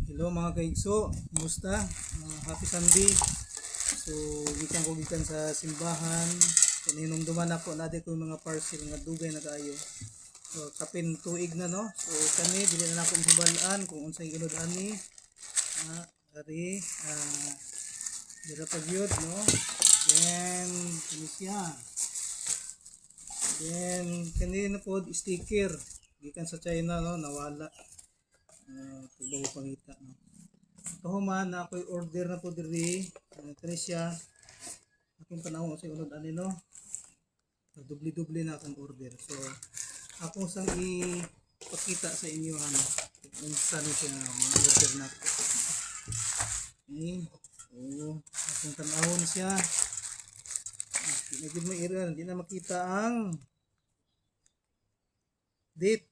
Hello mga kaigso, kumusta? Happy Sunday. So, gikan sa simbahan. Kaninong duman ako natin ko yung mga parcel nga dugay na kayo. So, kapin tuig na no. So, kani dili na ako hibalaan kung unsay inod ani. Ari, dira pa gyud no. Then, kini siya. Then, kanina po sticker gikan sa China no, nawala. Bago pangita no. Kahuman na ako'y order na po diri. Kani siya. Akong panahon sa unod ani no. Dubli-dubli na akong order. So ako sang ipakita sa inyo ano kung saan siya mga order na ko. Akong tanawon siya. Hindi mo iran, hindi na makita ang date.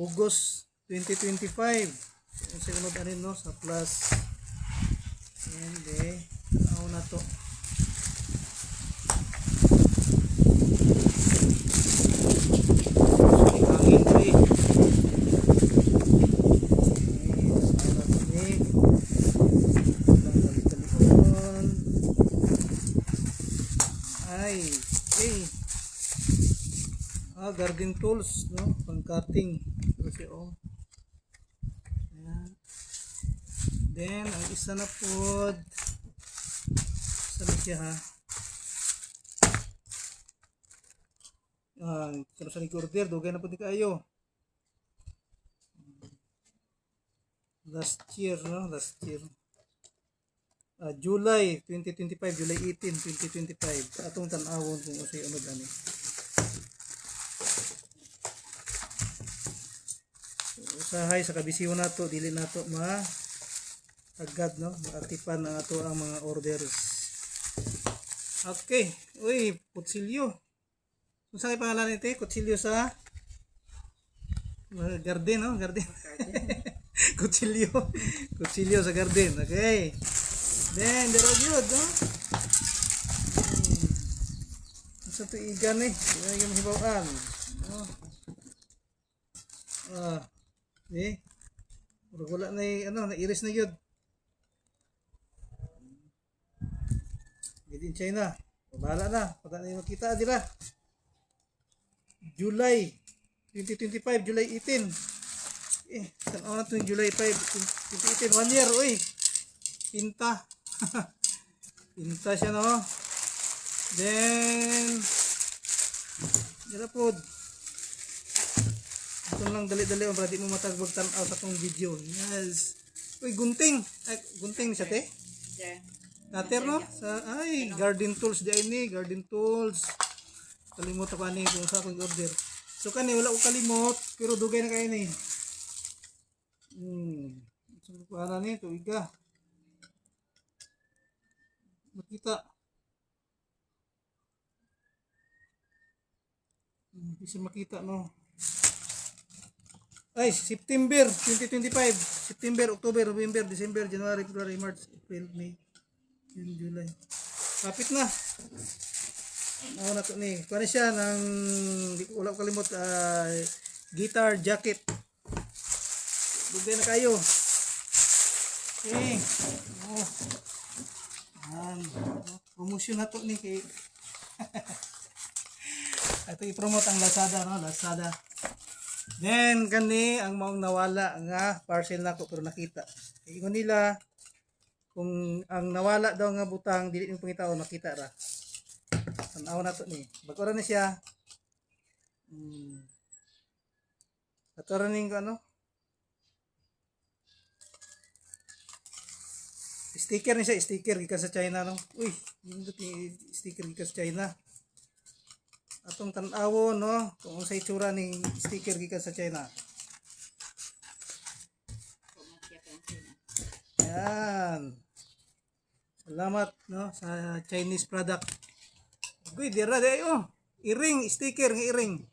August 2025. Sa unod ani no sa plus. And na to. Hangin ko eh. Garden tools no, pang cutting kasi ayan. Then ang isa na po siya ha. Pero sa order dugay na po di kayo. Last year July 2025, July 18, 2025 atong tan-awon kung usay unod ani. Usahay sa kabisiyo na to, dili na to agad no, maaktipan na ato ang mga orders. Okay, kutsilyo. Kung saan pangalan nito? Kutsilyo sa garden no, garden. Kutsilyo sa garden. Okay. Then dero gyud no. Sa tuigan yung hibawan. No. Wala na na-iris na yun. Made in China. Bahala na. Pata na yung makita dila. July 2025, July 18. Saan na ito yung July 5, 2018. 1 year, Pinta. Pinta siya, no? Then, po. Ito lang dali-dali para di mo matagbag tanaw sa tong video. Yes. Gunting. Gunting siya te? Yeah. Cutter no? Garden tools di ini, garden tools. Kalimot ako ani kung sa akong order. So kani wala ko kalimot, pero dugay na kay ni. So para ni tuiga. Makita. Bisa makita no. September 2025. September, October, November, December, January, February, March, April, May, June, July. Kapit na. Ako na ito ni. Kuha siya ng, wala ko kalimot, guitar jacket. Bugay na kayo. Okay. Promotion na ito ni. Ito i-promote ang Lazada, no? Lazada. Then kani ang maong nawala nga parcel nako pero nakita. Ingon nila kung ang nawala daw nga butang dili mo pangitaon nakita ra. Tanaw na to ni. Bago ra ni siya. Ato ra ning ano? Sticker ni siya, sticker gikan sa China no. Sticker gikan sa China. Atong tan-awon no kung sa itsura ning sticker gikan sa China. Yan. Salamat no sa Chinese product. Dira dayo. Iring sticker nga iring.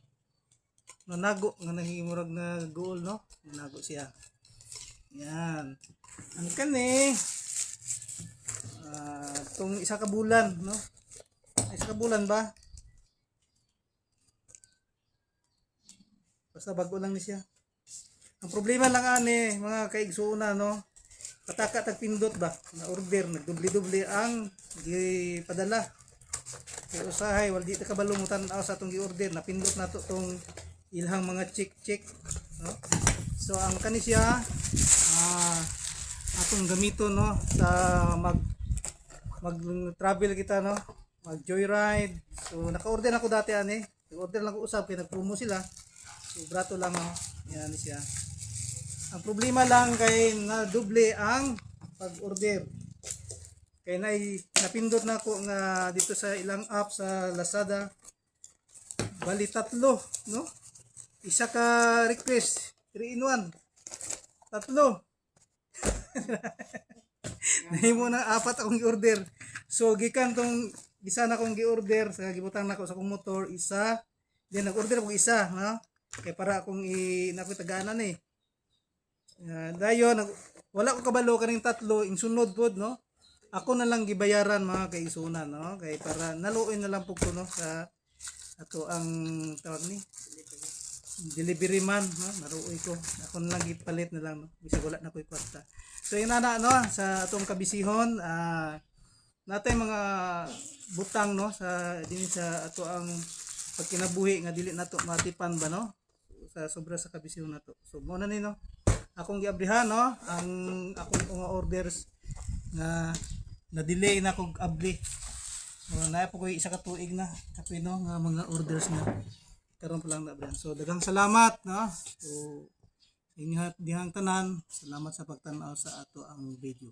Nanago nga nahimurag na gold no. Nanago siya. Yan. Ang kani tong isa ka bulan no. Isa ka bulan ba? Basta bago lang ni siya. Ang problema lang ani mga kaigsuuna no, pataka tag pindot ba na order nagdubli-dubli ang gipadala. Kay usahay wala di ta kabalo mo tan-aw sa atong gi-order napindot nato tong ilhang mga check no. So ang kani siya atong gamiton no sa mag travel kita no, mag joyride. So naka-order ako dati ani. Nag-order lang ko usab kay nag-promo sila. So brato lang no. Yan siya. Ang problema lang kay na doble ang pag-order. Kay napindot na ko nga dito sa ilang app sa Lazada. Bali tatlo no. Isa ka request 3 in 1. Tatlo. Nahimo na 4 akong gi-order. So gikan tong isa na akong gi-order sa gibutang nako sa akong motor isa. Then nag-order ako isa, no? Kay para akong nakoy tagaanan eh. Dayon wala ko kabalo kaning tatlo ing sunod pod no. Ako na lang gibayaran mga kaigsunan no. Kay para naluoy na lang pug ko no sa ato ang tawag ni delivery man no, naruoy ko. Ako na lang gipalit na lang no. Bisag wala na koy kwarta. So yun na no sa atong kabisihon natay mga butang no sa dinhi sa ato ang pagkinabuhi nga dili nato matipan ba no sa sobra sa kabisihon nato. So mo na ni no akong giabrihan no ang akong mga orders na delay na kog abli. Na po ko isa ka tuig na kapoy no nga mga orders na karon pa lang na brand. So daghang salamat no. So inyo dihang tanan, salamat sa pagtan-aw sa ato ang video.